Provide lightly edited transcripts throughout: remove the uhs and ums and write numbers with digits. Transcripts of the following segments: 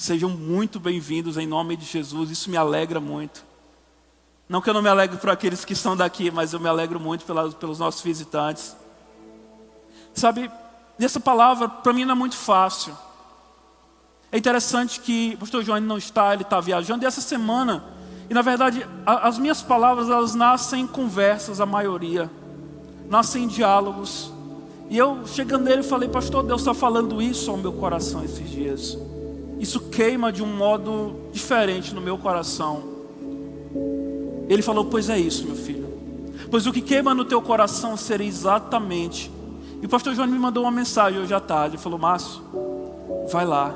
Sejam muito bem-vindos em nome de Jesus, isso me alegra muito. Não que eu não me alegre por aqueles que estão daqui, mas eu me alegro muito pelos nossos visitantes. Sabe, essa palavra para mim não é muito fácil. É interessante que o pastor João não está, ele está viajando, e essa semana, e na verdade, as minhas palavras, elas nascem em conversas, a maioria. Nascem em diálogos. E eu, chegando nele, falei, pastor, Deus está falando isso ao meu coração esses dias. Isso queima de um modo diferente no meu coração. Ele falou, pois é isso, meu filho. Pois o que queima no teu coração seria exatamente. E o pastor João me mandou uma mensagem hoje à tarde. Ele falou, Márcio, vai lá.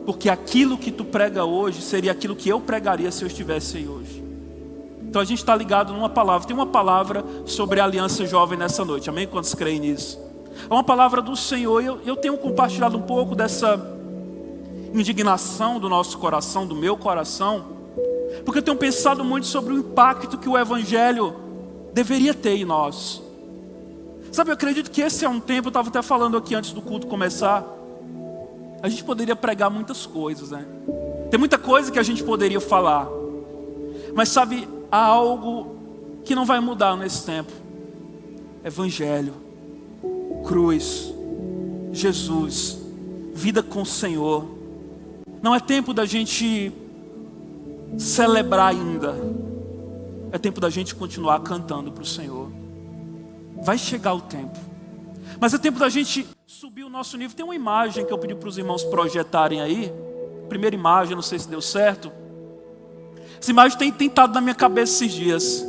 Porque aquilo que tu prega hoje seria aquilo que eu pregaria se eu estivesse aí hoje. Então a gente está ligado numa palavra. Tem uma palavra sobre a Aliança Jovem nessa noite. Amém? Quantos creem nisso? É uma palavra do Senhor. Eu tenho compartilhado um pouco dessa indignação do nosso coração, do meu coração. Porque eu tenho pensado muito sobre o impacto que o Evangelho deveria ter em nós. Sabe, eu acredito que esse é um tempo, eu estava até falando aqui antes do culto começar. A gente poderia pregar muitas coisas, né? Tem muita coisa que a gente poderia falar. Mas sabe, há algo que não vai mudar nesse tempo. Evangelho, cruz, Jesus, vida com o Senhor. Não é tempo da gente celebrar ainda. É tempo da gente continuar cantando para o Senhor. Vai chegar o tempo. Mas é tempo da gente subir o nosso nível. Tem uma imagem que eu pedi para os irmãos projetarem aí. Primeira imagem, não sei se deu certo. Essa imagem tem estado na minha cabeça esses dias.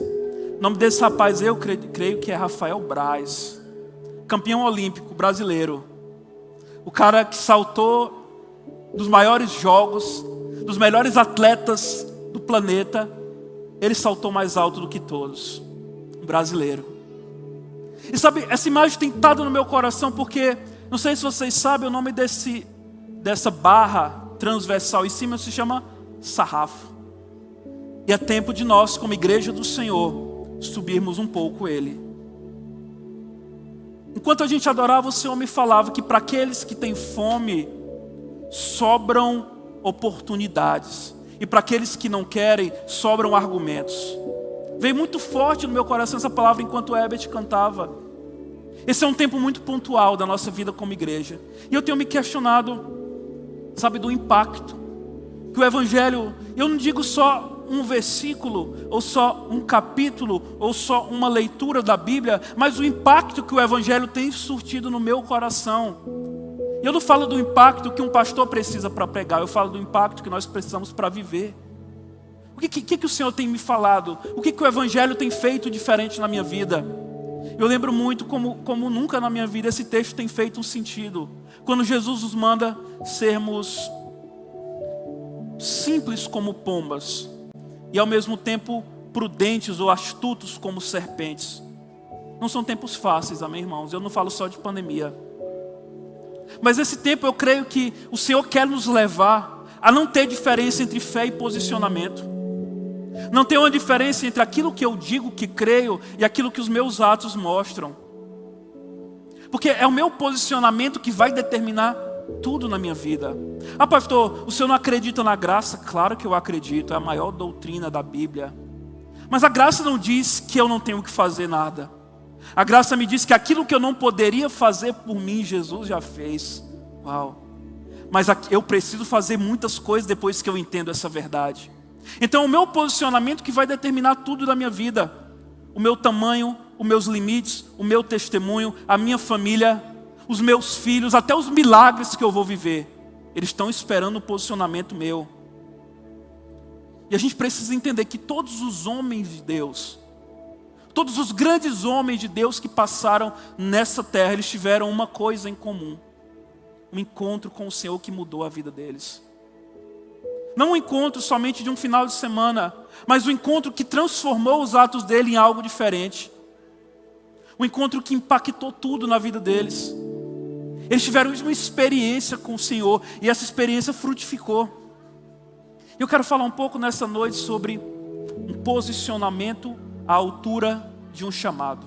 O nome desse rapaz, eu creio que é Rafael Braz. Campeão olímpico brasileiro. O cara que saltou dos maiores jogos, dos melhores atletas do planeta. Ele saltou mais alto do que todos. Um brasileiro. E sabe, essa imagem tem estado no meu coração porque, não sei se vocês sabem, o nome dessa barra transversal em cima se chama sarrafo. E é tempo de nós, como igreja do Senhor, subirmos um pouco ele. Enquanto a gente adorava, o Senhor me falava que para aqueles que têm fome, sobram oportunidades. E para aqueles que não querem, sobram argumentos. Veio muito forte no meu coração essa palavra enquanto o Herbert cantava. Esse é um tempo muito pontual da nossa vida como igreja. E eu tenho me questionado, sabe, do impacto que o Evangelho, eu não digo só um versículo, ou só um capítulo, ou só uma leitura da Bíblia, mas o impacto que o Evangelho tem surtido no meu coração. Eu não falo do impacto que um pastor precisa para pregar, eu falo do impacto que nós precisamos para viver. O que o Senhor tem me falado? O que o Evangelho tem feito diferente na minha vida? Eu lembro muito como nunca na minha vida esse texto tem feito um sentido. Quando Jesus nos manda sermos simples como pombas e ao mesmo tempo prudentes ou astutos como serpentes. Não são tempos fáceis, amém, irmãos? Eu não falo só de pandemia. Mas esse tempo eu creio que o Senhor quer nos levar a não ter diferença entre fé e posicionamento. Não tem uma diferença entre aquilo que eu digo que creio e aquilo que os meus atos mostram. Porque é o meu posicionamento que vai determinar tudo na minha vida. Ah, pastor, o senhor não acredita na graça? Claro que eu acredito, é a maior doutrina da Bíblia. Mas a graça não diz que eu não tenho que fazer nada. A graça me diz que aquilo que eu não poderia fazer por mim, Jesus já fez. Uau! Mas eu preciso fazer muitas coisas depois que eu entendo essa verdade. Então o meu posicionamento que vai determinar tudo da minha vida. O meu tamanho, os meus limites, o meu testemunho, a minha família, os meus filhos, até os milagres que eu vou viver. Eles estão esperando o posicionamento meu. E a gente precisa entender que todos os homens de Deus, todos os grandes homens de Deus que passaram nessa terra, eles tiveram uma coisa em comum. Um encontro com o Senhor que mudou a vida deles. Não um encontro somente de um final de semana, mas um encontro que transformou os atos dele em algo diferente. Um encontro que impactou tudo na vida deles. Eles tiveram uma experiência com o Senhor e essa experiência frutificou. Eu quero falar um pouco nessa noite sobre um posicionamento à altura de um chamado.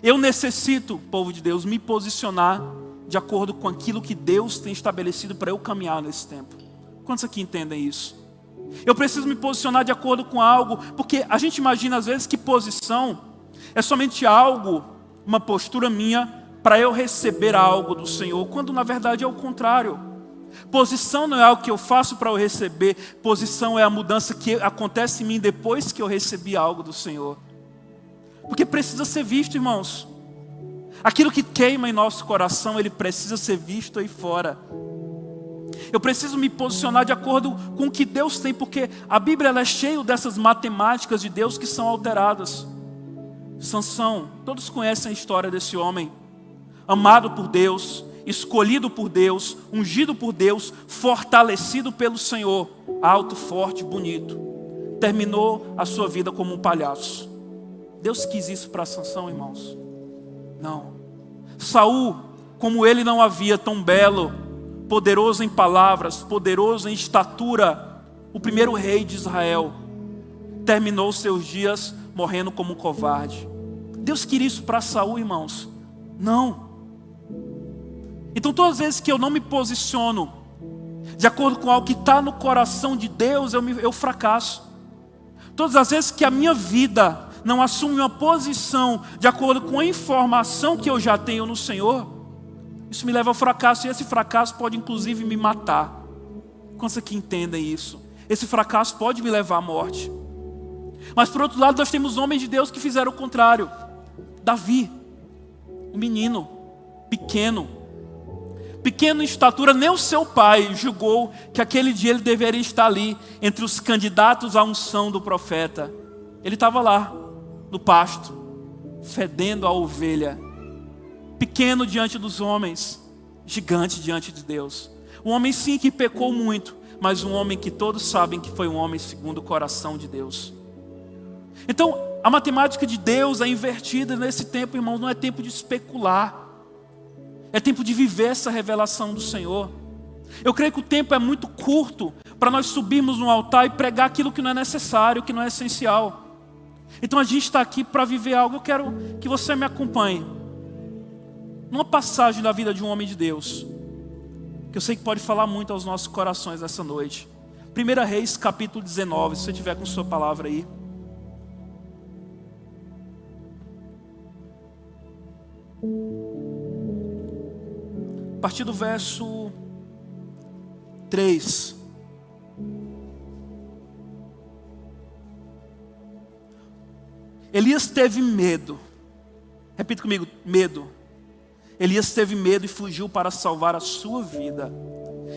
Eu necessito, povo de Deus, me posicionar de acordo com aquilo que Deus tem estabelecido para eu caminhar nesse tempo. Quantos aqui entendem isso? Eu preciso me posicionar de acordo com algo, porque a gente imagina às vezes que posição é somente algo, uma postura minha, para eu receber algo do Senhor, quando na verdade é o contrário. Posição não é algo que eu faço para eu receber, posição é a mudança que acontece em mim depois que eu recebi algo do Senhor. Porque precisa ser visto, irmãos. Aquilo que queima em nosso coração, ele precisa ser visto aí fora. Eu preciso me posicionar de acordo com o que Deus tem, porque a Bíblia ela é cheia dessas matemáticas de Deus que são alteradas. Sansão, todos conhecem a história desse homem, amado por Deus, escolhido por Deus, ungido por Deus, fortalecido pelo Senhor, alto, forte, bonito. Terminou a sua vida como um palhaço. Deus quis isso para Sansão, irmãos? Não. Saul, como ele não havia tão belo, poderoso em palavras, poderoso em estatura, o primeiro rei de Israel, terminou seus dias morrendo como um covarde. Deus queria isso para Saul, irmãos? Não. Então todas as vezes que eu não me posiciono de acordo com algo que está no coração de Deus, eu fracasso. Todas as vezes que a minha vida não assume uma posição de acordo com a informação que eu já tenho no Senhor, isso me leva ao fracasso, e esse fracasso pode inclusive me matar. Quantos aqui entendem isso? Esse fracasso pode me levar à morte. Mas por outro lado nós temos homens de Deus que fizeram o contrário. Davi, um menino pequeno em estatura, nem o seu pai julgou que aquele dia ele deveria estar ali entre os candidatos à unção do profeta. Ele estava lá no pasto, fedendo a ovelha, pequeno diante dos homens, gigante diante de Deus. Um homem sim que pecou muito, mas um homem que todos sabem que foi um homem segundo o coração de Deus. Então, a matemática de Deus é invertida nesse tempo, irmãos. Não é tempo de especular, é tempo de viver essa revelação do Senhor. Eu creio que o tempo é muito curto para nós subirmos no altar e pregar aquilo que não é necessário, que não é essencial. Então a gente está aqui para viver algo. Eu quero que você me acompanhe numa passagem da vida de um homem de Deus, que eu sei que pode falar muito aos nossos corações essa noite. 1 Reis capítulo 19, se você tiver com sua palavra aí. A partir do verso 3. Elias teve medo. Repita comigo, medo. Elias teve medo e fugiu para salvar a sua vida.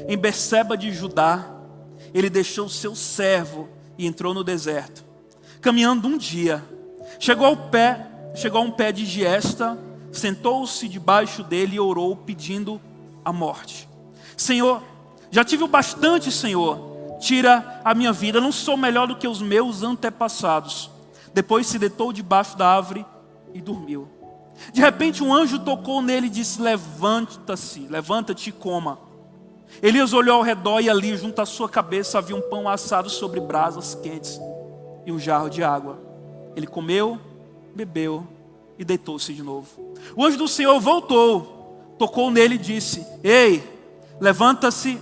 Em Berseba de Judá, ele deixou o seu servo e entrou no deserto. Caminhando um dia, chegou a um pé de giesta, sentou-se debaixo dele e orou, pedindo a morte. Senhor, já tive o bastante, Senhor. Tira a minha vida, não sou melhor do que os meus antepassados. Depois se deitou debaixo da árvore e dormiu. De repente um anjo tocou nele e disse: levanta-te e coma. Elias olhou ao redor e ali junto à sua cabeça havia um pão assado sobre brasas quentes e um jarro de água. Ele comeu, bebeu e deitou-se de novo. O anjo do Senhor voltou, tocou nele e disse: ei, levante-se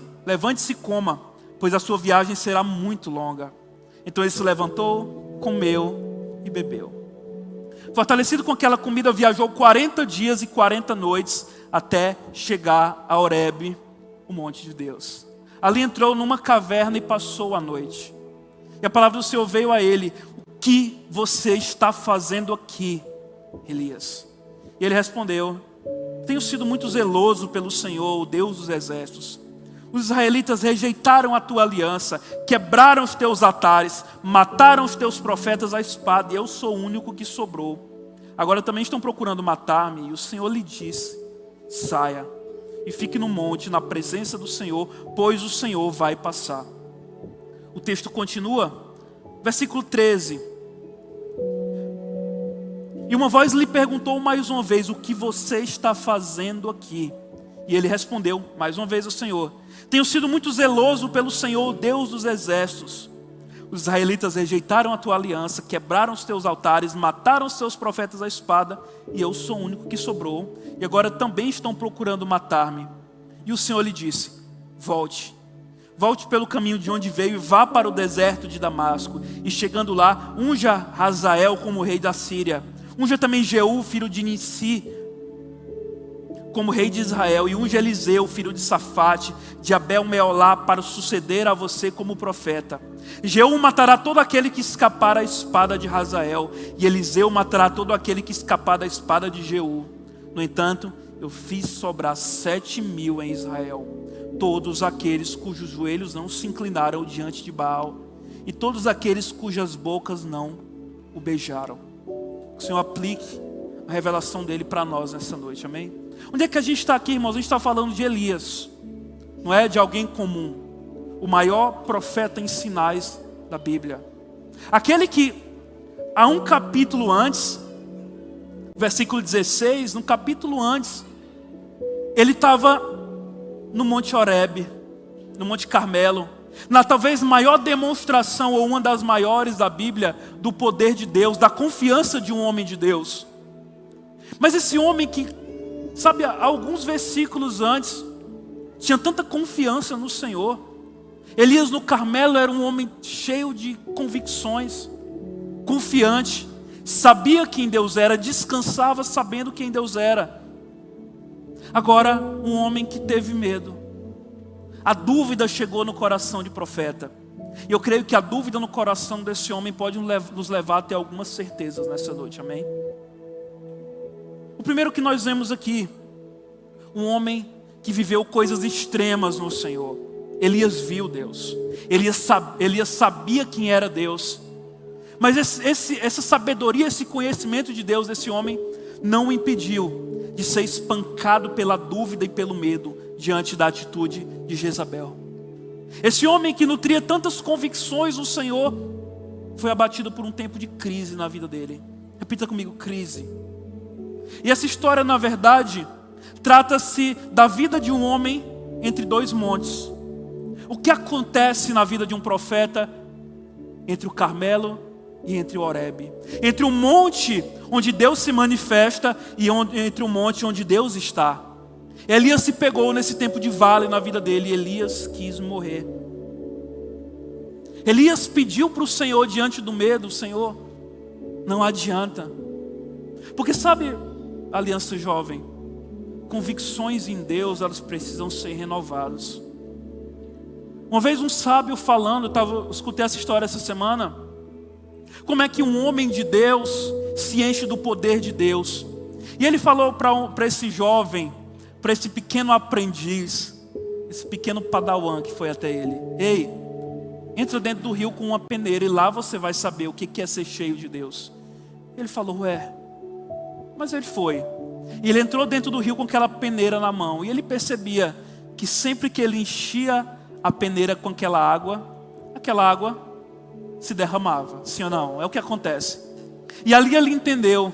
e coma, pois a sua viagem será muito longa. Então ele se levantou, comeu e bebeu. Fortalecido com aquela comida, viajou 40 dias e 40 noites até chegar a Horebe, o monte de Deus. Ali entrou numa caverna e passou a noite. E a palavra do Senhor veio a ele: o que você está fazendo aqui, Elias? E ele respondeu: tenho sido muito zeloso pelo Senhor, o Deus dos exércitos. Os israelitas rejeitaram a tua aliança, quebraram os teus altares, mataram os teus profetas à espada, e eu sou o único que sobrou. Agora também estão procurando matar-me, e o Senhor lhe disse: saia e fique no monte, na presença do Senhor, pois o Senhor vai passar. O texto continua, versículo 13. E uma voz lhe perguntou mais uma vez: o que você está fazendo aqui? E ele respondeu mais uma vez ao Senhor: tenho sido muito zeloso pelo Senhor, Deus dos exércitos. Os israelitas rejeitaram a tua aliança, quebraram os teus altares, mataram os teus profetas à espada, e eu sou o único que sobrou, e agora também estão procurando matar-me. E o Senhor lhe disse: volte, Volte pelo caminho de onde veio e vá para o deserto de Damasco. E chegando lá, unja Hazael como rei da Síria. Unja também Jeú, filho de Nissi, como rei de Israel. E unja Eliseu, filho de Safate, de Abel-Meolá, para suceder a você como profeta. Jeú matará todo aquele que escapar à espada de Hazael. E Eliseu matará todo aquele que escapar da espada de Jeú. No entanto, eu fiz sobrar 7.000 em Israel. Todos aqueles cujos joelhos não se inclinaram diante de Baal, e todos aqueles cujas bocas não o beijaram. Que o Senhor aplique a revelação dele para nós nessa noite, amém? Onde é que a gente está aqui, irmãos? A gente está falando de Elias, não é de alguém comum, o maior profeta em sinais da Bíblia. Aquele que, há um capítulo antes, versículo 16, no capítulo antes, ele estava no Monte Horebe, no Monte Carmelo, na talvez maior demonstração, ou uma das maiores da Bíblia, do poder de Deus, da confiança de um homem de Deus. Mas esse homem que, sabe, alguns versículos antes, tinha tanta confiança no Senhor. Elias no Carmelo era um homem cheio de convicções, confiante, sabia quem Deus era, descansava sabendo quem Deus era. Agora, um homem que teve medo. A dúvida chegou no coração de profeta. E eu creio que a dúvida no coração desse homem pode nos levar a ter algumas certezas nessa noite, amém? O primeiro que nós vemos aqui, um homem que viveu coisas extremas no Senhor. Elias viu Deus. Elias sabia quem era Deus. Mas essa sabedoria, esse conhecimento de Deus desse homem não o impediu de ser espancado pela dúvida e pelo medo diante da atitude de Jezabel. Esse homem que nutria tantas convicções no Senhor foi abatido por um tempo de crise na vida dele. Repita comigo, crise. E essa história, na verdade, trata-se da vida de um homem entre dois montes. O que acontece na vida de um profeta entre o Carmelo e entre o Horebe, entre o monte onde Deus se manifesta e entre o monte onde Deus está. Elias se pegou nesse tempo de vale na vida dele, e Elias quis morrer. Elias pediu para o Senhor diante do medo: Senhor, não adianta. Porque sabe, aliança jovem, convicções em Deus, elas precisam ser renovadas. Uma vez um sábio falando, eu escutei essa história essa semana, como é que um homem de Deus se enche do poder de Deus. E ele falou para esse jovem, para esse pequeno aprendiz, esse pequeno padawan que foi até ele: ei, entra dentro do rio com uma peneira e lá você vai saber o que é ser cheio de Deus. Ele falou: ué, mas ele foi. E ele entrou dentro do rio com aquela peneira na mão, e ele percebia que sempre que ele enchia a peneira com aquela água se derramava. Sim ou não? É o que acontece. E ali ele entendeu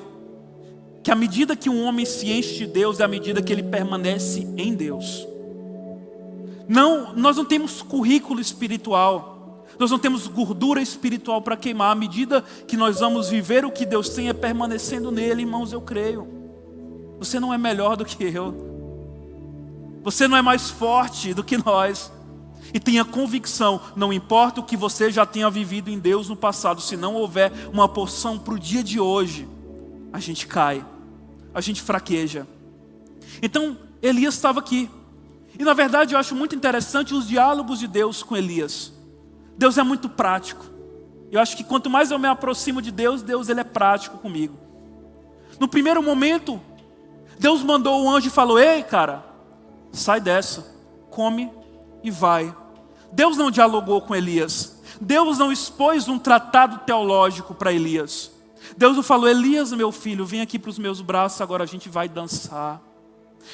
que à medida que um homem se enche de Deus, é à medida que ele permanece em Deus. Nós não temos currículo espiritual, nós não temos gordura espiritual para queimar. À medida que nós vamos viver o que Deus tem, é permanecendo nele, irmãos, eu creio. Você não é melhor do que eu, você não é mais forte do que nós. E tenha convicção, não importa o que você já tenha vivido em Deus no passado, se não houver uma porção para o dia de hoje, a gente cai, a gente fraqueja. Então, Elias estava aqui. E na verdade eu acho muito interessante os diálogos de Deus com Elias. Deus é muito prático. Eu acho que quanto mais eu me aproximo de Deus, ele é prático comigo. No primeiro momento, Deus mandou o anjo e falou: ei, cara, sai dessa, come e vai. Deus não dialogou com Elias. Deus não expôs um tratado teológico para Elias. Deus não falou: Elias, meu filho, vem aqui para os meus braços, agora a gente vai dançar.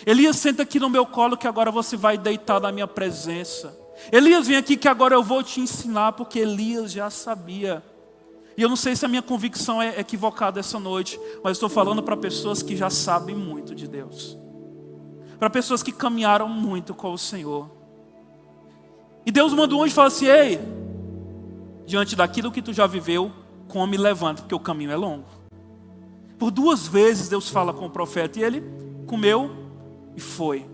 Elias, senta aqui no meu colo que agora você vai deitar na minha presença. Elias, vem aqui que agora eu vou te ensinar, porque Elias já sabia. E eu não sei se a minha convicção é equivocada essa noite, mas estou falando para pessoas que já sabem muito de Deus. Para pessoas que caminharam muito com o Senhor. E Deus manda um anjo e fala assim: ei, diante daquilo que tu já viveu, come e levanta, porque o caminho é longo. Por 2 vezes Deus fala com o profeta e ele comeu e foi.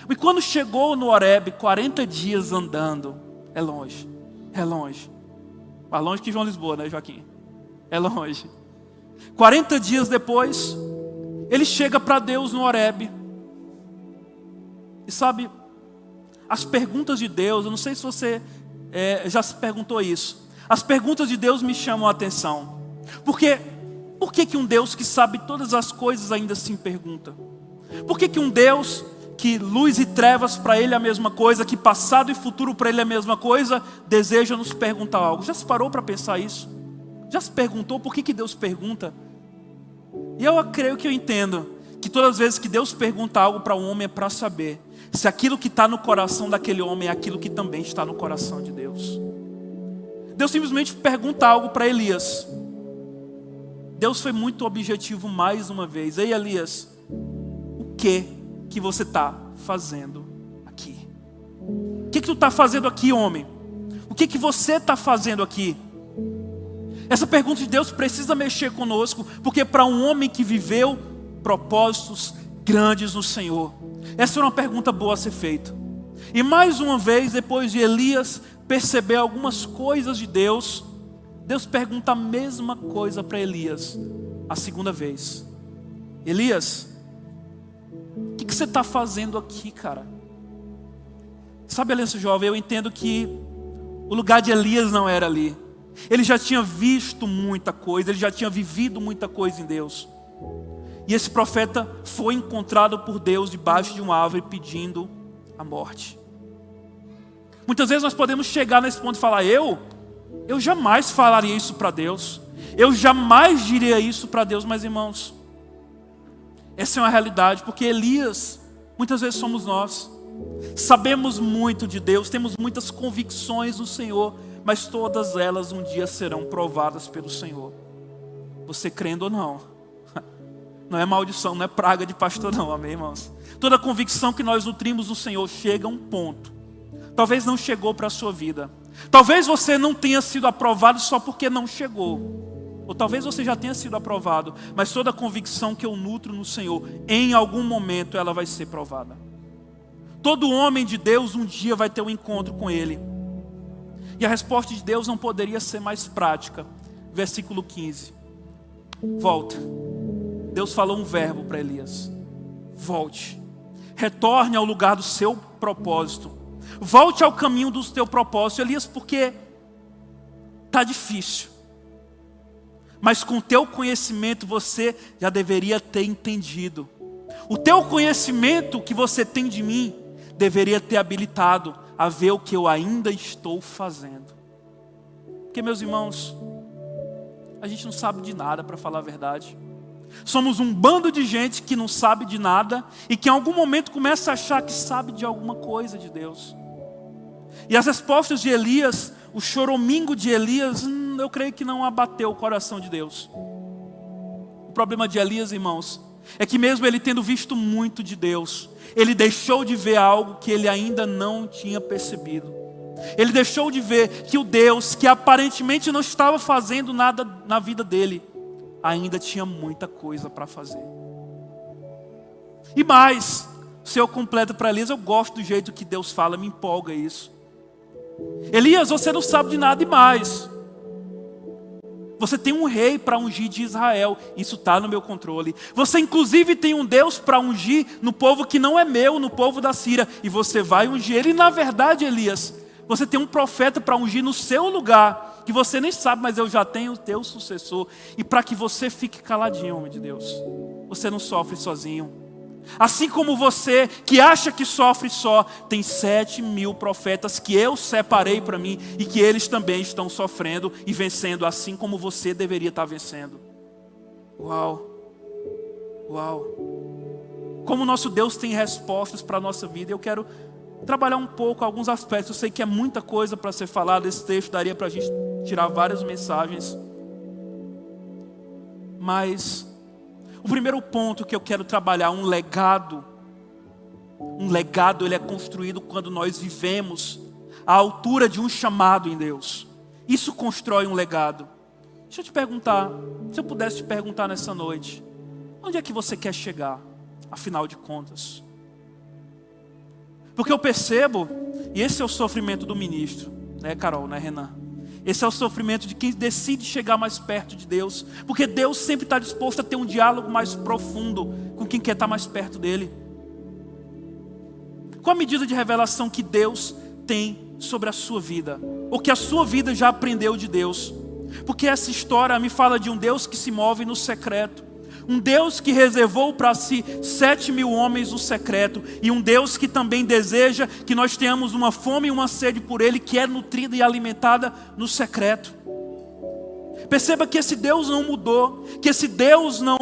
E quando chegou no Horebe, 40 dias andando, é longe, mais longe que João Lisboa, né, Joaquim? É longe. 40 dias depois, ele chega para Deus no Horebe. E sabe, as perguntas de Deus, eu não sei se você já se perguntou isso. As perguntas de Deus me chamam a atenção. Por que um Deus que sabe todas as coisas ainda assim pergunta? Por que um Deus que luz e trevas para Ele é a mesma coisa, que passado e futuro para Ele é a mesma coisa, deseja nos perguntar algo? Já se parou para pensar isso? Já se perguntou por que Deus pergunta? E eu creio que eu entendo que todas as vezes que Deus pergunta algo para um homem é para saber se aquilo que está no coração daquele homem é aquilo que também está no coração de Deus. Deus simplesmente pergunta algo para Elias. Deus foi muito objetivo mais uma vez. Ei, Elias, o que você está fazendo aqui? O que tu está fazendo aqui, homem? O que você está fazendo aqui? Essa pergunta de Deus precisa mexer conosco, porque para um homem que viveu propósitos grandes no Senhor, essa é uma pergunta boa a ser feita. E mais uma vez, depois de Elias perceber algumas coisas de Deus, Deus pergunta a mesma coisa para Elias, a segunda vez. Elias, o que você está fazendo aqui, cara? Sabe, Aliança Jovem, eu entendo que o lugar de Elias não era ali. Ele já tinha visto muita coisa, ele já tinha vivido muita coisa em Deus. E esse profeta foi encontrado por Deus debaixo de uma árvore pedindo a morte. Muitas vezes nós podemos chegar nesse ponto e falar, eu jamais falaria isso para Deus, eu jamais diria isso para Deus. Mas irmãos, essa é uma realidade, porque Elias, muitas vezes somos nós. Sabemos muito de Deus, temos muitas convicções do Senhor, mas todas elas um dia serão provadas pelo Senhor. Você crendo ou não. Não é maldição, não é praga de pastor não, amém, irmãos? Toda convicção que nós nutrimos no Senhor chega a um ponto. Talvez não chegou para a sua vida. Talvez você não tenha sido aprovado só porque não chegou. Ou talvez você já tenha sido aprovado, mas toda convicção que eu nutro no Senhor, em algum momento ela vai ser provada. Todo homem de Deus um dia vai ter um encontro com Ele. E a resposta de Deus não poderia ser mais prática. Versículo 15. Volta. Deus falou um verbo para Elias. Volte. Retorne ao lugar do seu propósito. Volte ao caminho do teu propósito. Elias, porque está difícil. Mas com o teu conhecimento você já deveria ter entendido. O teu conhecimento que você tem de mim deveria ter habilitado a ver o que eu ainda estou fazendo. Porque, meus irmãos, a gente não sabe de nada, para falar a verdade. Somos um bando de gente que não sabe de nada e que em algum momento começa a achar que sabe de alguma coisa de Deus. E as respostas de Elias, o choramingo de Elias, eu creio que não abateu o coração de Deus. O problema de Elias, irmãos, é que mesmo ele tendo visto muito de Deus, ele deixou de ver algo que ele ainda não tinha percebido. Ele deixou de ver que o Deus, que aparentemente não estava fazendo nada na vida dele, ainda tinha muita coisa para fazer. E mais, o Senhor completa para Elias, eu gosto do jeito que Deus fala, me empolga isso. Elias, você não sabe de nada e mais. Você tem um rei para ungir de Israel, isso está no meu controle. Você inclusive tem um Deus para ungir no povo que não é meu, no povo da Síria. E você vai ungir ele. E na verdade, Elias, você tem um profeta para ungir no seu lugar, que você nem sabe, mas eu já tenho o teu sucessor. E para que você fique caladinho, homem de Deus, você não sofre sozinho. Assim como você, que acha que sofre só, tem 7.000 profetas que eu separei para mim e que eles também estão sofrendo e vencendo, assim como você deveria estar vencendo. Uau! Uau! Como o nosso Deus tem respostas para a nossa vida. Eu quero trabalhar um pouco alguns aspectos. Eu sei que é muita coisa para ser falada. Esse texto daria para a gente tirar várias mensagens. Mas o primeiro ponto que eu quero trabalhar, um legado. Um legado, ele é construído quando nós vivemos à altura de um chamado em Deus. Isso constrói um legado. Deixa eu te perguntar, se eu pudesse te perguntar nessa noite, onde é que você quer chegar, afinal de contas? Porque eu percebo, e esse é o sofrimento do ministro, né, Carol, né, Renan? Esse é o sofrimento de quem decide chegar mais perto de Deus. Porque Deus sempre está disposto a ter um diálogo mais profundo com quem quer estar mais perto dele. Qual a medida de revelação que Deus tem sobre a sua vida? Ou que a sua vida já aprendeu de Deus? Porque essa história me fala de um Deus que se move no secreto. Um Deus que reservou para si 7.000 homens no secreto. E um Deus que também deseja que nós tenhamos uma fome e uma sede por Ele, que é nutrida e alimentada no secreto. Perceba que esse Deus não mudou, que esse Deus não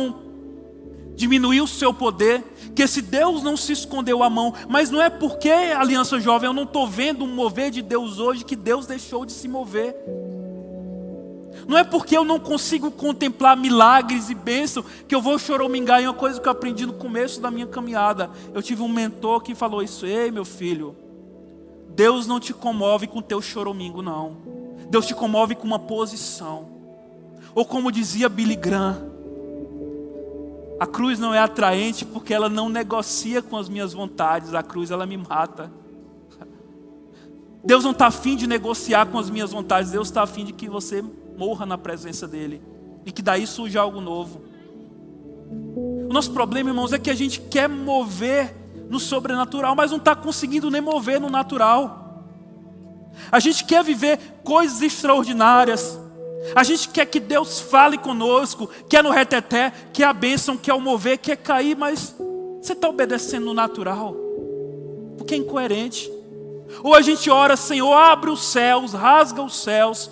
diminuiu o seu poder, que esse Deus não se escondeu a mão. Mas não é porque, Aliança Jovem, eu não estou vendo um mover de Deus hoje, que Deus deixou de se mover. Não é porque eu não consigo contemplar milagres e bênçãos que eu vou choramingar. Em uma coisa que eu aprendi no começo da minha caminhada. Eu tive um mentor que falou isso: ei, meu filho, Deus não te comove com teu choramingo, não. Deus te comove com uma posição. Ou como dizia Billy Graham, a cruz não é atraente porque ela não negocia com as minhas vontades. A cruz, ela me mata. Deus não está afim de negociar com as minhas vontades. Deus está afim de que você morra na presença dele, e que daí surja algo novo. O nosso problema, irmãos, é que a gente quer mover no sobrenatural, mas não está conseguindo nem mover no natural. A gente quer viver coisas extraordinárias, a gente quer que Deus fale conosco, quer no reteté, quer a bênção, quer o mover, quer cair, mas você está obedecendo no natural, porque é incoerente. Ou a gente ora: Senhor, abre os céus, rasga os céus.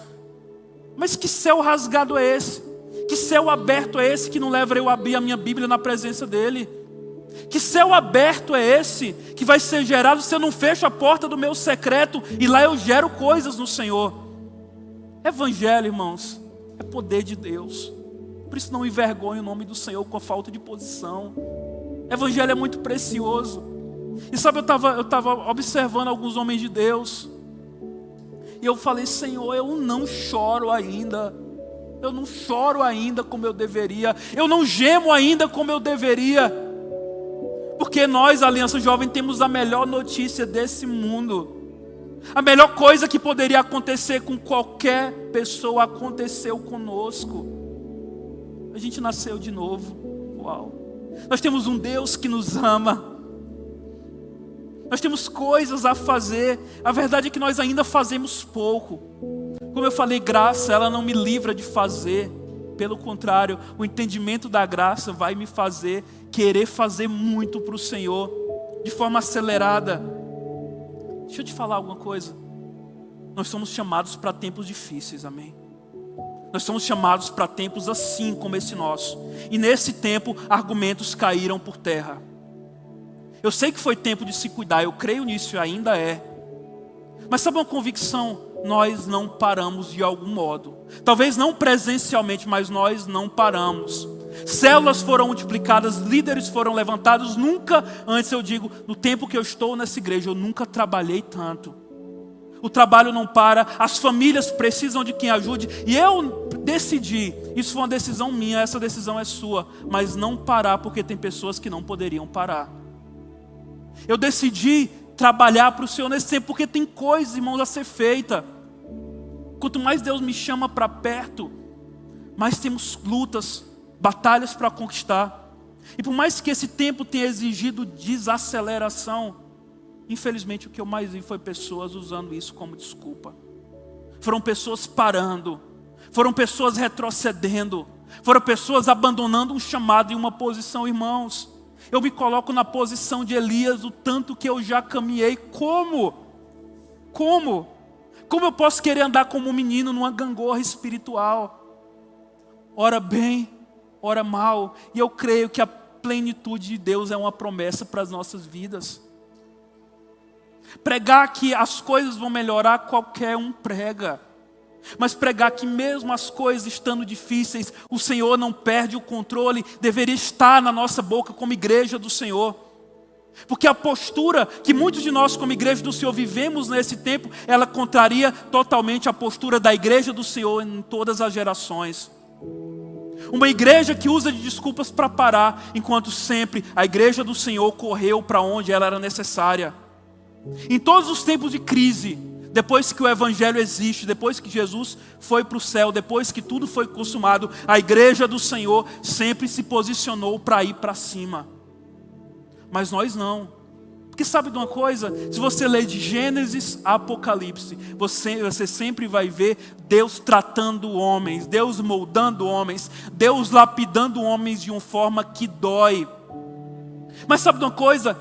Mas que céu rasgado é esse? Que céu aberto é esse que não leva eu a abrir a minha Bíblia na presença dele? Que céu aberto é esse que vai ser gerado se eu não fecho a porta do meu secreto e lá eu gero coisas no Senhor? Evangelho, irmãos, é poder de Deus. Por isso não envergonhe o nome do Senhor com a falta de posição. Evangelho é muito precioso. E sabe, eu estava observando alguns homens de Deus. E eu falei: Senhor, eu não choro ainda. Eu não choro ainda como eu deveria. Eu não gemo ainda como eu deveria. Porque nós, Aliança Jovem, temos a melhor notícia desse mundo. A melhor coisa que poderia acontecer com qualquer pessoa aconteceu conosco. A gente nasceu de novo. Uau! Nós temos um Deus que nos ama. Nós temos coisas a fazer. A verdade é que nós ainda fazemos pouco. Como eu falei, graça, ela não me livra de fazer. Pelo contrário, o entendimento da graça vai me fazer querer fazer muito para o Senhor, de forma acelerada. Deixa eu te falar alguma coisa. Nós somos chamados para tempos difíceis, amém? Nós somos chamados para tempos assim como esse nosso. E nesse tempo, argumentos caíram por terra. Eu sei que foi tempo de se cuidar, eu creio nisso e ainda é. Mas sabe uma convicção? Nós não paramos de algum modo. Talvez não presencialmente, mas nós não paramos. Células foram multiplicadas, líderes foram levantados. Nunca, antes eu digo, no tempo que eu estou nessa igreja, eu nunca trabalhei tanto. O trabalho não para, as famílias precisam de quem ajude. E eu decidi, isso foi uma decisão minha, essa decisão é sua. Mas não parar porque tem pessoas que não poderiam parar. Eu decidi trabalhar para o Senhor nesse tempo, porque tem coisas, irmãos, a ser feita. Quanto mais Deus me chama para perto, mais temos lutas, batalhas para conquistar. E por mais que esse tempo tenha exigido desaceleração, infelizmente o que eu mais vi foi pessoas usando isso como desculpa. Foram pessoas parando, foram pessoas retrocedendo, foram pessoas abandonando um chamado e uma posição, irmãos. Eu me coloco na posição de Elias, o tanto que eu já caminhei. Como eu posso querer andar como um menino numa gangorra espiritual? Ora bem, ora mal. E eu creio que a plenitude de Deus é uma promessa para as nossas vidas. Pregar que as coisas vão melhorar, qualquer um prega. Mas pregar que mesmo as coisas estando difíceis, o Senhor não perde o controle, deveria estar na nossa boca como igreja do Senhor. Porque a postura que muitos de nós como igreja do Senhor vivemos nesse tempo, ela contraria totalmente a postura da igreja do Senhor em todas as gerações. Uma igreja que usa de desculpas para parar, enquanto sempre a igreja do Senhor correu para onde ela era necessária. Em todos os tempos de crise, depois que o Evangelho existe, depois que Jesus foi para o céu, depois que tudo foi consumado, a igreja do Senhor sempre se posicionou para ir para cima. Mas nós não. Porque sabe de uma coisa? Se você ler de Gênesis a Apocalipse, você sempre vai ver Deus tratando homens, Deus moldando homens, Deus lapidando homens de uma forma que dói. Mas sabe de uma coisa?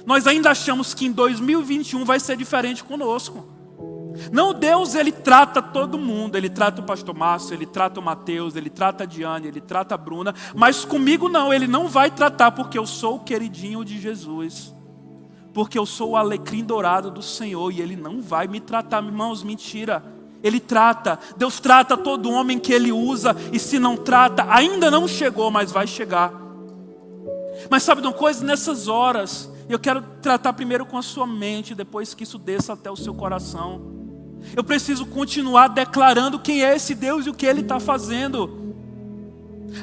Nós ainda achamos que em 2021 vai ser diferente conosco. Não, Deus, Ele trata todo mundo. Ele trata o pastor Márcio, Ele trata o Mateus, Ele trata a Diane, Ele trata a Bruna. Mas comigo não, Ele não vai tratar, porque eu sou o queridinho de Jesus. Porque eu sou o alecrim dourado do Senhor. E Ele não vai me tratar, irmãos, mentira. Ele trata, Deus trata todo homem que Ele usa. E se não trata, ainda não chegou, mas vai chegar. Mas sabe de uma coisa? Nessas horas, eu quero tratar primeiro com a sua mente, depois que isso desça até o seu coração. Eu preciso continuar declarando quem é esse Deus e o que Ele está fazendo.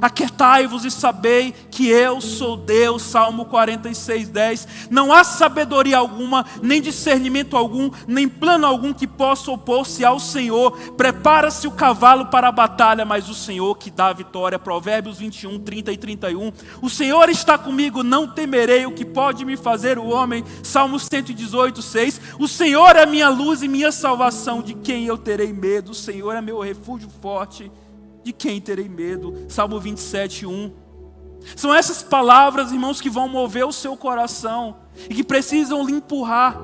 Aquietai-vos e sabei que eu sou Deus, Salmo 46:10. Não há sabedoria alguma, nem discernimento algum, nem plano algum que possa opor-se ao Senhor. Prepara-se o cavalo para a batalha, mas o Senhor que dá a vitória. Provérbios 21, 30 e 31. O Senhor está comigo, não temerei o que pode me fazer o homem. Salmo 118:6. O Senhor é minha luz e minha salvação, de quem eu terei medo? O Senhor é meu refúgio forte, de quem terei medo? Salmo 27:1. São essas palavras, irmãos, que vão mover o seu coração e que precisam lhe empurrar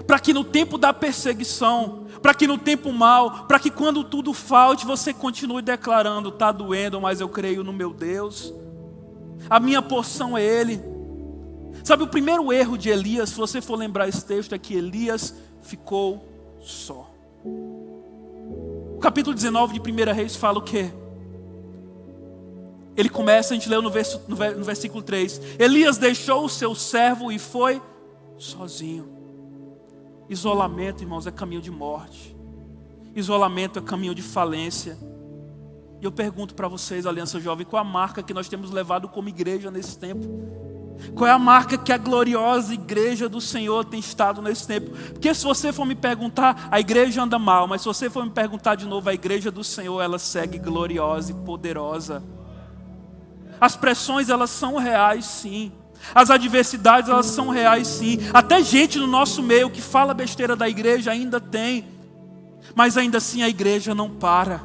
para que no tempo da perseguição, para que no tempo mau, para que quando tudo falte, você continue declarando: está doendo, mas eu creio no meu Deus, a minha porção é Ele. Sabe, o primeiro erro de Elias, se você for lembrar esse texto, é que Elias ficou só. O capítulo 19 de 1 Reis fala o quê? Ele começa, a gente leu no versículo 3. Elias deixou o seu servo e foi sozinho. Isolamento, irmãos, é caminho de morte. Isolamento é caminho de falência. E eu pergunto para vocês, Aliança Jovem, qual a marca que nós temos levado como igreja nesse tempo? Qual é a marca que a gloriosa igreja do Senhor tem estado nesse tempo? Porque se você for me perguntar, a igreja anda mal. Mas se você for me perguntar de novo, a igreja do Senhor, ela segue gloriosa e poderosa. As pressões, elas são reais, sim. As adversidades, elas são reais, sim. Até gente no nosso meio que fala besteira da igreja ainda tem. Mas ainda assim a igreja não para.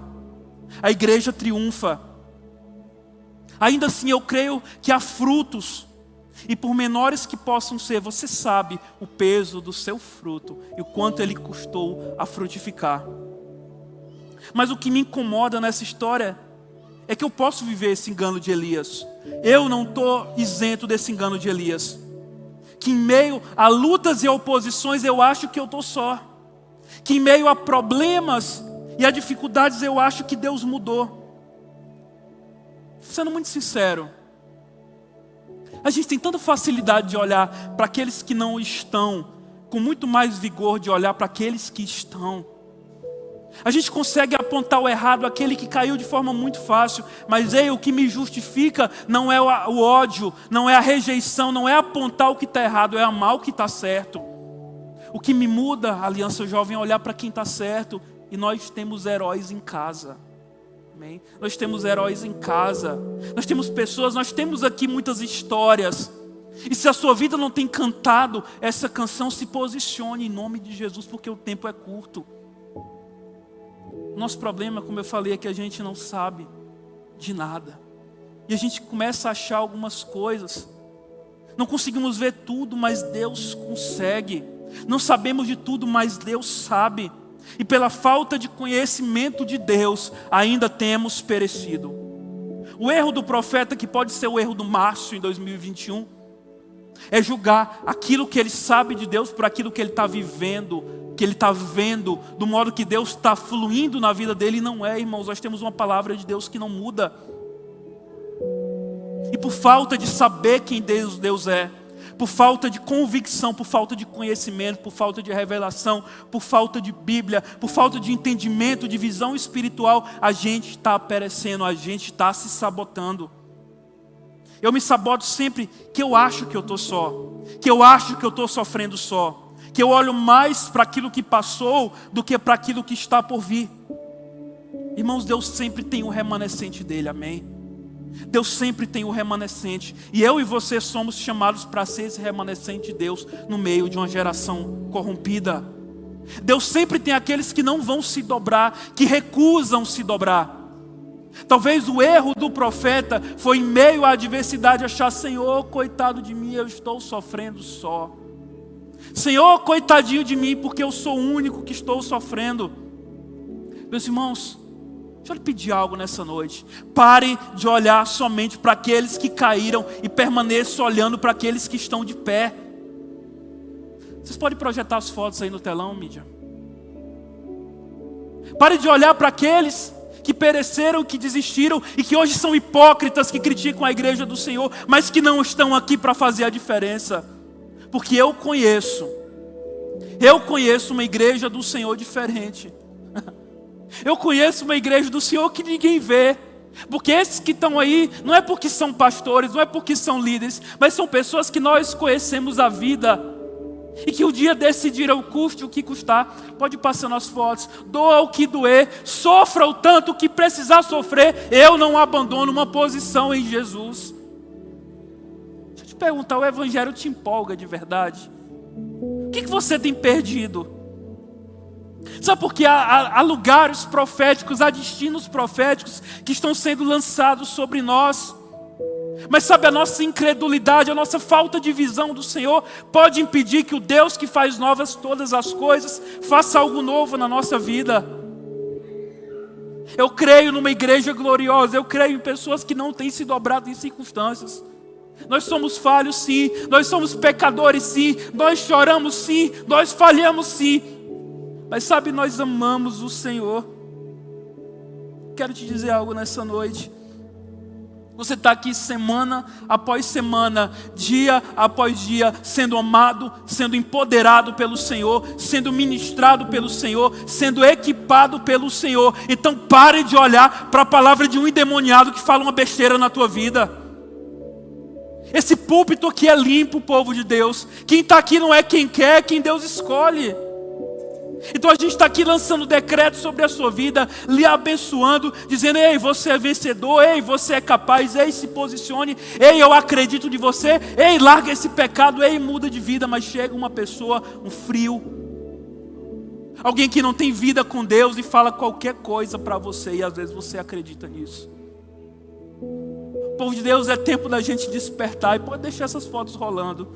A igreja triunfa. Ainda assim eu creio que há frutos. E por menores que possam ser, você sabe o peso do seu fruto e o quanto ele custou a frutificar. Mas o que me incomoda nessa história é que eu posso viver esse engano de Elias. Eu não estou isento desse engano de Elias. Que em meio a lutas e oposições eu acho que eu estou só. Que em meio a problemas e a dificuldades eu acho que Deus mudou. Sendo muito sincero, a gente tem tanta facilidade de olhar para aqueles que não estão, com muito mais vigor de olhar para aqueles que estão. A gente consegue apontar o errado, aquele que caiu de forma muito fácil. Mas o que me justifica não é o ódio, não é a rejeição, não é apontar o que está errado, é amar o que está certo. O que me muda, Aliança Jovem, é olhar para quem está certo. E nós temos heróis em casa. Amém? Nós temos heróis em casa. Nós temos pessoas, nós temos aqui muitas histórias. E se a sua vida não tem cantado essa canção, se posicione em nome de Jesus, porque o tempo é curto. Nosso problema, como eu falei, é que a gente não sabe de nada. E a gente começa a achar algumas coisas. Não conseguimos ver tudo, mas Deus consegue. Não sabemos de tudo, mas Deus sabe. E pela falta de conhecimento de Deus, ainda temos perecido. O erro do profeta, que pode ser o erro do Márcio em 2021, é julgar aquilo que ele sabe de Deus por aquilo que ele está vivendo, que ele está vendo, do modo que Deus está fluindo na vida dele. E não é, irmãos, nós temos uma palavra de Deus que não muda. E por falta de saber quem Deus é, por falta de convicção, por falta de conhecimento, por falta de revelação, por falta de Bíblia, por falta de entendimento, de visão espiritual, a gente está perecendo, a gente está se sabotando. Eu me saboto sempre que eu acho que eu estou só, que eu acho que eu estou sofrendo só, que eu olho mais para aquilo que passou do que para aquilo que está por vir. Irmãos, Deus sempre tem o remanescente dele, amém? Deus sempre tem o remanescente. E eu e você somos chamados para ser esse remanescente de Deus no meio de uma geração corrompida. Deus sempre tem aqueles que não vão se dobrar, que recusam se dobrar. Talvez o erro do profeta foi em meio à adversidade achar: Senhor, coitado de mim, eu estou sofrendo só. Senhor, coitadinho de mim, porque eu sou o único que estou sofrendo. Meus irmãos, deixa eu lhe pedir algo nessa noite. Pare de olhar somente para aqueles que caíram e permaneça olhando para aqueles que estão de pé. Vocês podem projetar as fotos aí no telão, mídia? Pare de olhar para aqueles que pereceram, que desistiram e que hoje são hipócritas, que criticam a igreja do Senhor, mas que não estão aqui para fazer a diferença. Porque eu conheço uma igreja do Senhor diferente. Eu conheço uma igreja do Senhor que ninguém vê. Porque esses que estão aí, não é porque são pastores, não é porque são líderes, mas são pessoas que nós conhecemos a vida. E que o dia decidiram, custe o que custar. Pode passar nas fotos. Doa o que doer, sofra o tanto que precisar sofrer. Eu não abandono uma posição em Jesus. Deixa eu te perguntar, o evangelho te empolga de verdade? O que você tem perdido? Sabe por que há lugares proféticos, há destinos proféticos que estão sendo lançados sobre nós. Mas sabe, a nossa incredulidade, a nossa falta de visão do Senhor pode impedir que o Deus que faz novas todas as coisas faça algo novo na nossa vida. Eu creio numa igreja gloriosa, eu creio em pessoas que não têm se dobrado em circunstâncias. Nós somos falhos sim, nós somos pecadores sim, nós choramos sim, nós falhamos sim. Mas sabe, nós amamos o Senhor. Quero te dizer algo nessa noite. Você está aqui semana após semana, dia após dia, sendo amado, sendo empoderado pelo Senhor, sendo ministrado pelo Senhor, sendo equipado pelo Senhor. Então pare de olhar para a palavra de um endemoniado que fala uma besteira na tua vida. Esse púlpito aqui é limpo, povo de Deus. Quem está aqui não é quem quer, é quem Deus escolhe. Então a gente está aqui lançando decreto sobre a sua vida, lhe abençoando, dizendo: ei, você é vencedor, ei, você é capaz, ei, se posicione, ei, eu acredito de você, ei, larga esse pecado, ei, muda de vida. Mas chega uma pessoa, um frio, alguém que não tem vida com Deus e fala qualquer coisa para você, e às vezes você acredita nisso. Povo de Deus, é tempo da gente despertar. E pode deixar essas fotos rolando.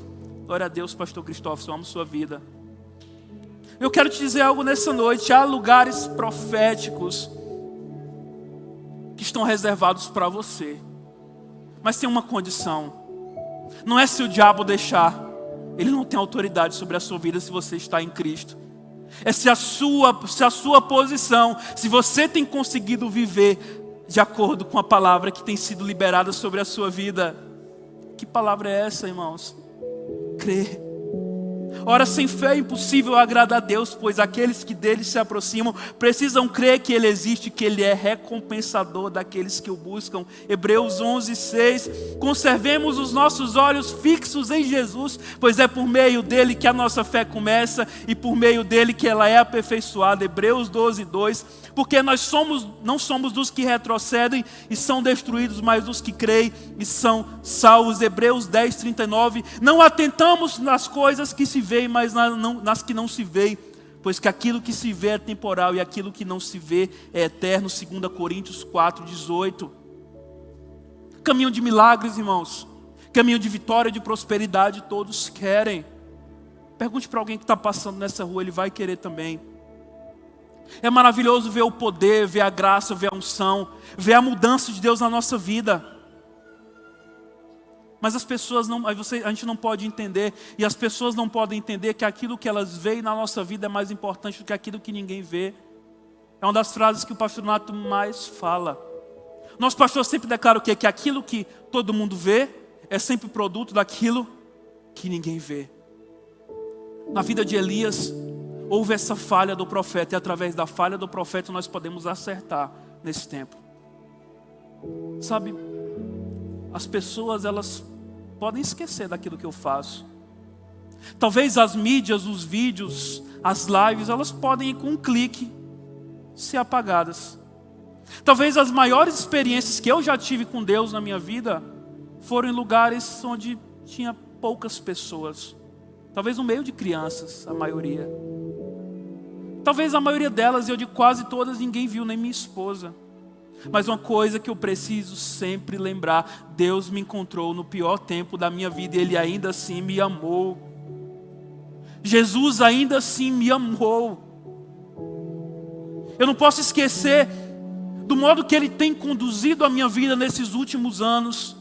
Glória a Deus, pastor Cristóvão, eu amo sua vida. Eu quero te dizer algo nessa noite. Há lugares proféticos que estão reservados para você. Mas tem uma condição. Não é se o diabo deixar. Ele não tem autoridade sobre a sua vida se você está em Cristo. É se a sua posição, se você tem conseguido viver de acordo com a palavra que tem sido liberada sobre a sua vida. Que palavra é essa, irmãos? Crer. Ora, sem fé é impossível agradar a Deus, pois aqueles que dele se aproximam precisam crer que ele existe, que ele é recompensador daqueles que o buscam. Hebreus 11:6. Conservemos os nossos olhos fixos em Jesus, pois é por meio dele que a nossa fé começa e por meio dele que ela é aperfeiçoada. Hebreus 12:2. Porque nós não somos dos que retrocedem e são destruídos, mas dos que creem e são salvos. Hebreus 10:39. Não atentamos nas coisas que se veem, mas nas que não se veem, pois que aquilo que se vê é temporal e aquilo que não se vê é eterno. 2 Coríntios 4:18. Caminho de milagres, irmãos. Caminho de vitória, de prosperidade, todos querem. Pergunte para alguém que está passando nessa rua, ele vai querer também. É maravilhoso ver o poder, ver a graça, ver a unção, ver a mudança de Deus na nossa vida. Mas as pessoas não, a gente não pode entender, e as pessoas não podem entender que aquilo que elas veem na nossa vida é mais importante do que aquilo que ninguém vê. É uma das frases que o pastor Nato mais fala. Nosso pastor sempre declara o quê? Que aquilo que todo mundo vê é sempre produto daquilo que ninguém vê. Na vida de Elias, houve essa falha do profeta, e através da falha do profeta nós podemos acertar nesse tempo. Sabe, as pessoas elas podem esquecer daquilo que eu faço. Talvez as mídias, os vídeos, as lives, elas podem com um clique ser apagadas. Talvez as maiores experiências que eu já tive com Deus na minha vida foram em lugares onde tinha poucas pessoas. Talvez no meio de crianças, a maioria. Talvez a maioria delas, eu de quase todas, ninguém viu, nem minha esposa. Mas uma coisa que eu preciso sempre lembrar: Deus me encontrou no pior tempo da minha vida e Ele ainda assim me amou. Jesus ainda assim me amou. Eu não posso esquecer do modo que Ele tem conduzido a minha vida nesses últimos anos.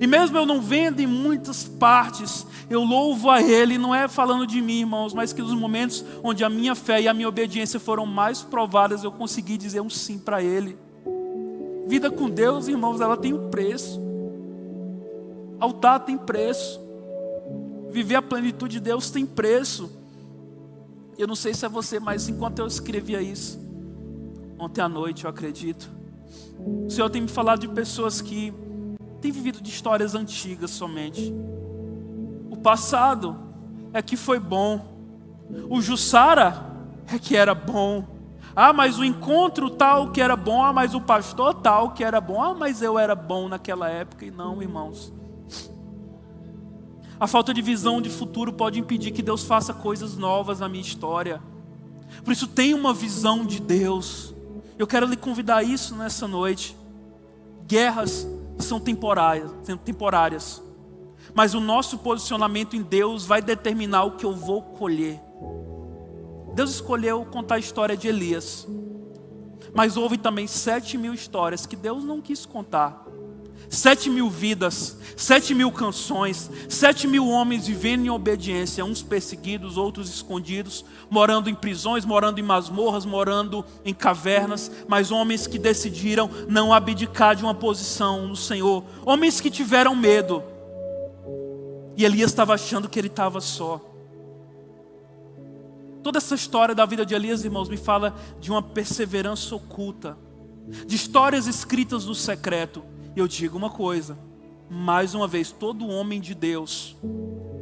E mesmo eu não vendo em muitas partes, eu louvo a Ele, não é falando de mim, irmãos, mas que nos momentos onde a minha fé e a minha obediência foram mais provadas, eu consegui dizer um sim para Ele. Vida com Deus, irmãos, ela tem um preço. Altar tem preço. Viver a plenitude de Deus tem preço. Eu não sei se é você, mas enquanto eu escrevia isso, ontem à noite, eu acredito, o Senhor tem me falado de pessoas que têm vivido de histórias antigas somente. O passado é que foi bom. O Jussara é que era bom. Ah, mas o encontro tal que era bom. Ah, mas o pastor tal que era bom. Ah, mas eu era bom naquela época. E não, irmãos. A falta de visão de futuro pode impedir que Deus faça coisas novas na minha história. Por isso, tenha uma visão de Deus. Eu quero lhe convidar a isso nessa noite. Guerras são temporárias. Mas o nosso posicionamento em Deus vai determinar o que eu vou colher. Deus escolheu contar a história de Elias. Mas houve também 7.000 histórias que Deus não quis contar. 7.000 vidas, 7.000 canções, 7.000 homens vivendo em obediência, uns perseguidos, outros escondidos, morando em prisões, morando em masmorras, morando em cavernas, mas homens que decidiram não abdicar de uma posição no Senhor, homens que tiveram medo, e Elias estava achando que ele estava só. Toda essa história da vida de Elias, irmãos, me fala de uma perseverança oculta, de histórias escritas no secreto. E eu digo uma coisa, mais uma vez, todo homem de Deus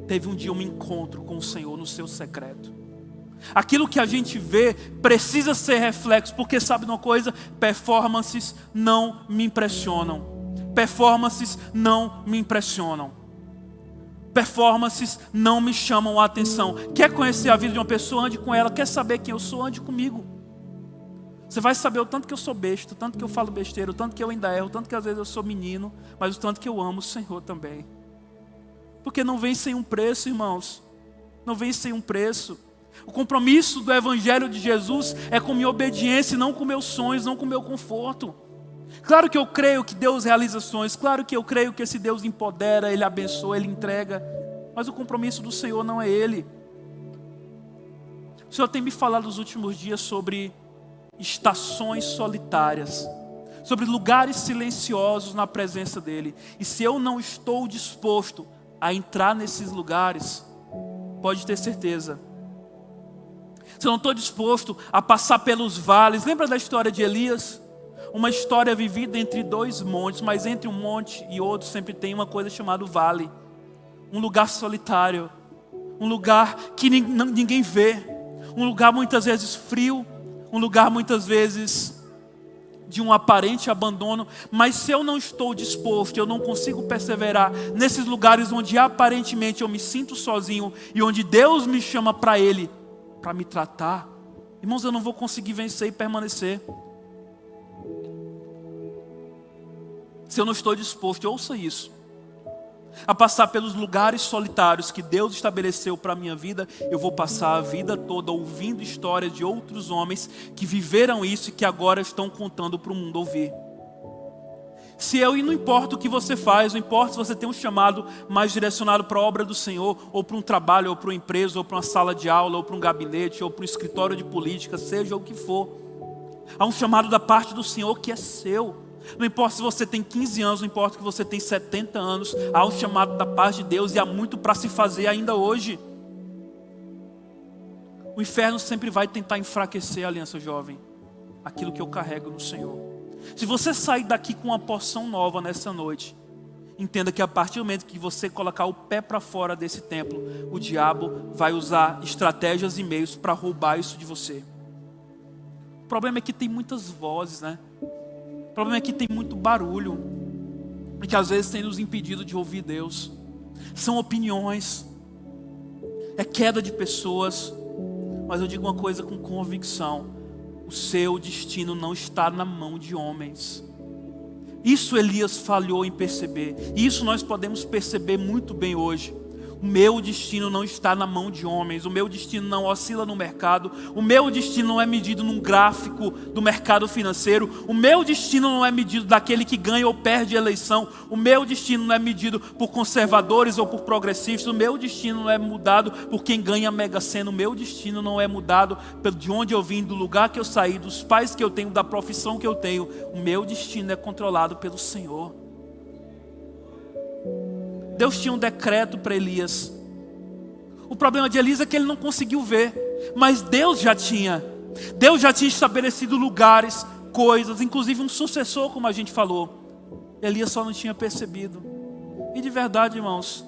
teve um dia um encontro com o Senhor no seu secreto. Aquilo que a gente vê precisa ser reflexo, porque sabe de uma coisa? Performances não me impressionam. Performances não me impressionam. Performances não me chamam a atenção. Quer conhecer a vida de uma pessoa? Ande com ela. Quer saber quem eu sou? Ande comigo. Você vai saber o tanto que eu sou besta, o tanto que eu falo besteira, o tanto que eu ainda erro, o tanto que às vezes eu sou menino, mas o tanto que eu amo o Senhor também. Porque não vem sem um preço, irmãos. Não vem sem um preço. O compromisso do Evangelho de Jesus é com minha obediência, não com meus sonhos, não com meu conforto. Claro que eu creio que Deus realiza sonhos, claro que eu creio que esse Deus empodera, Ele abençoa, Ele entrega, mas o compromisso do Senhor não é Ele. O Senhor tem me falado nos últimos dias sobre estações solitárias, sobre lugares silenciosos na presença dEle. E se eu não estou disposto a entrar nesses lugares, pode ter certeza, se eu não estou disposto a passar pelos vales, lembra da história de Elias? Uma história vivida entre dois montes, mas entre um monte e outro sempre tem uma coisa chamada vale. Um lugar solitário, um lugar que ninguém vê, um lugar muitas vezes frio, um lugar muitas vezes de um aparente abandono. Mas se eu não estou disposto, eu não consigo perseverar nesses lugares onde aparentemente eu me sinto sozinho e onde Deus me chama para Ele, para me tratar, irmãos, eu não vou conseguir vencer e permanecer. Se eu não estou disposto, ouça isso, a passar pelos lugares solitários que Deus estabeleceu para a minha vida, eu vou passar a vida toda ouvindo histórias de outros homens que viveram isso e que agora estão contando para o mundo ouvir. E não importa o que você faz, não importa se você tem um chamado mais direcionado para a obra do Senhor, ou para um trabalho, ou para uma empresa, ou para uma sala de aula, ou para um gabinete, ou para um escritório de política, seja o que for. Há um chamado da parte do Senhor que é seu. Não importa se você tem 15 anos, não importa que você tem 70 anos, há um chamado da parte de Deus e há muito para se fazer ainda hoje. O inferno sempre vai tentar enfraquecer a aliança jovem, aquilo que eu carrego no Senhor. Se você sair daqui com uma porção nova nessa noite, entenda que a partir do momento que você colocar o pé para fora desse templo, o diabo vai usar estratégias e meios para roubar isso de você. O problema é que tem muitas vozes, né? O problema é que tem muito barulho, e que às vezes tem nos impedido de ouvir Deus. São opiniões, é queda de pessoas, mas eu digo uma coisa com convicção: o seu destino não está na mão de homens. Isso Elias falhou em perceber, e isso nós podemos perceber muito bem hoje. O meu destino não está na mão de homens, o meu destino não oscila no mercado, o meu destino não é medido num gráfico do mercado financeiro, o meu destino não é medido daquele que ganha ou perde a eleição, o meu destino não é medido por conservadores ou por progressistas, o meu destino não é mudado por quem ganha a Mega Sena, o meu destino não é mudado de onde eu vim, do lugar que eu saí, dos pais que eu tenho, da profissão que eu tenho. O meu destino é controlado pelo Senhor. Deus tinha um decreto para Elias. O problema de Elias é que ele não conseguiu ver, mas Deus já tinha estabelecido lugares, coisas, inclusive um sucessor, como a gente falou. Elias só não tinha percebido. E de verdade, irmãos,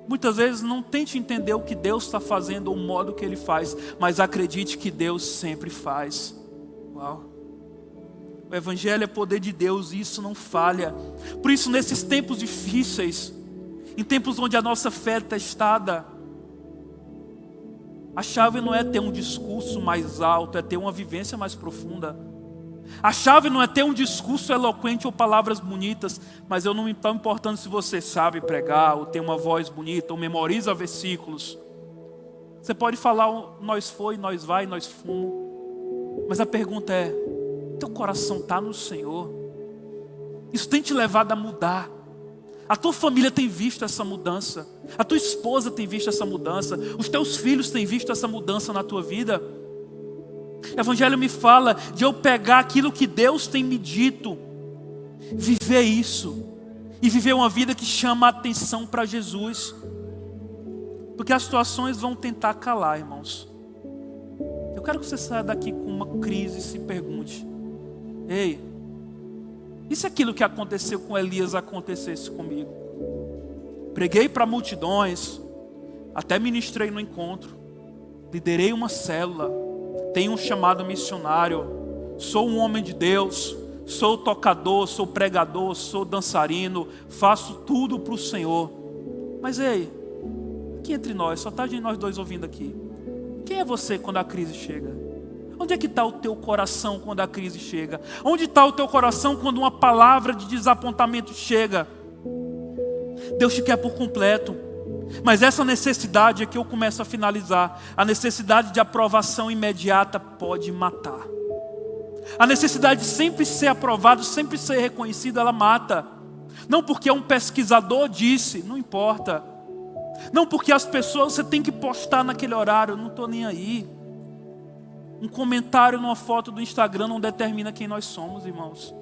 muitas vezes não tente entender o que Deus está fazendo ou o modo que Ele faz, mas acredite que Deus sempre faz. Uau! O Evangelho é poder de Deus e isso não falha. Por isso, nesses tempos difíceis, em tempos onde a nossa fé é testada, a chave não é ter um discurso mais alto, é ter uma vivência mais profunda. A chave não é ter um discurso eloquente ou palavras bonitas, mas eu não estou importando se você sabe pregar, ou tem uma voz bonita, ou memoriza versículos. Você pode falar, nós foi, nós vai, nós fomos. Mas a pergunta é, teu coração está no Senhor? Isso tem te levado a mudar. A tua família tem visto essa mudança. A tua esposa tem visto essa mudança. Os teus filhos têm visto essa mudança na tua vida. O Evangelho me fala de eu pegar aquilo que Deus tem me dito, viver isso, e viver uma vida que chama a atenção para Jesus. Porque as situações vão tentar calar, irmãos. Eu quero que você saia daqui com uma crise e se pergunte: ei, e se aquilo que aconteceu com Elias acontecesse comigo? Preguei para multidões, até ministrei no encontro, liderei uma célula, tenho um chamado missionário, sou um homem de Deus, sou tocador, sou pregador, sou dançarino, faço tudo para o Senhor. Mas ei, aqui entre nós, só está nós dois ouvindo aqui. Quem é você quando a crise chega? Onde é que está o teu coração quando a crise chega? Onde está o teu coração quando uma palavra de desapontamento chega? Deus te quer por completo. Mas essa necessidade é que eu começo a finalizar. A necessidade de aprovação imediata pode matar. A necessidade de sempre ser aprovado, sempre ser reconhecido, ela mata. Não porque um pesquisador disse, não importa. Não porque as pessoas, você tem que postar naquele horário, eu não estou nem aí. Um comentário numa foto do Instagram não determina quem nós somos, irmãos.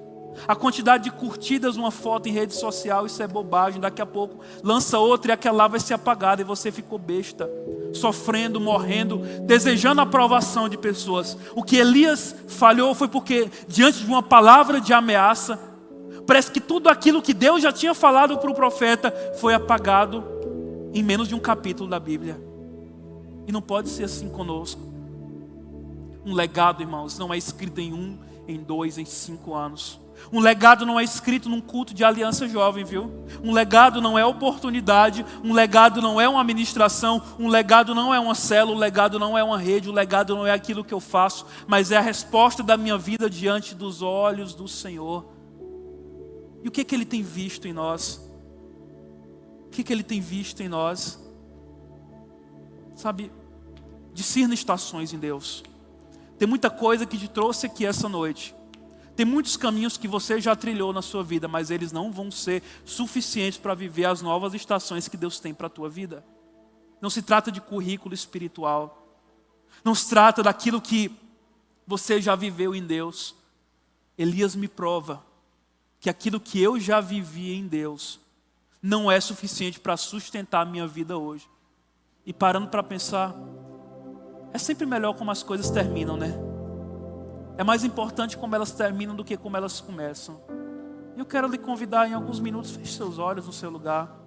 A quantidade de curtidas numa foto em rede social, isso é bobagem. Daqui a pouco lança outra e aquela lá vai ser apagada e você ficou besta, sofrendo, morrendo, desejando a aprovação de pessoas. O que Elias falhou foi porque diante de uma palavra de ameaça, parece que tudo aquilo que Deus já tinha falado para o profeta foi apagado em menos de um capítulo da Bíblia. E não pode ser assim conosco. Um legado, irmãos, não é escrito em 1, em 2, em 5 anos. Um legado não é escrito num culto de aliança jovem, viu? Um legado não é oportunidade, um legado não é uma administração, um legado não é uma célula, um legado não é uma rede, um legado não é aquilo que eu faço, mas é a resposta da minha vida diante dos olhos do Senhor. E o que Ele tem visto em nós? O que Ele tem visto em nós? Sabe, discirna estações em Deus. Tem muita coisa que te trouxe aqui essa noite. Tem muitos caminhos que você já trilhou na sua vida, mas eles não vão ser suficientes para viver as novas estações que Deus tem para a tua vida. Não se trata de currículo espiritual. Não se trata daquilo que você já viveu em Deus. Elias me prova que aquilo que eu já vivi em Deus não é suficiente para sustentar a minha vida hoje. E parando para pensar, é sempre melhor como as coisas terminam, né? É mais importante como elas terminam do que como elas começam. Eu quero lhe convidar em alguns minutos, feche seus olhos no seu lugar.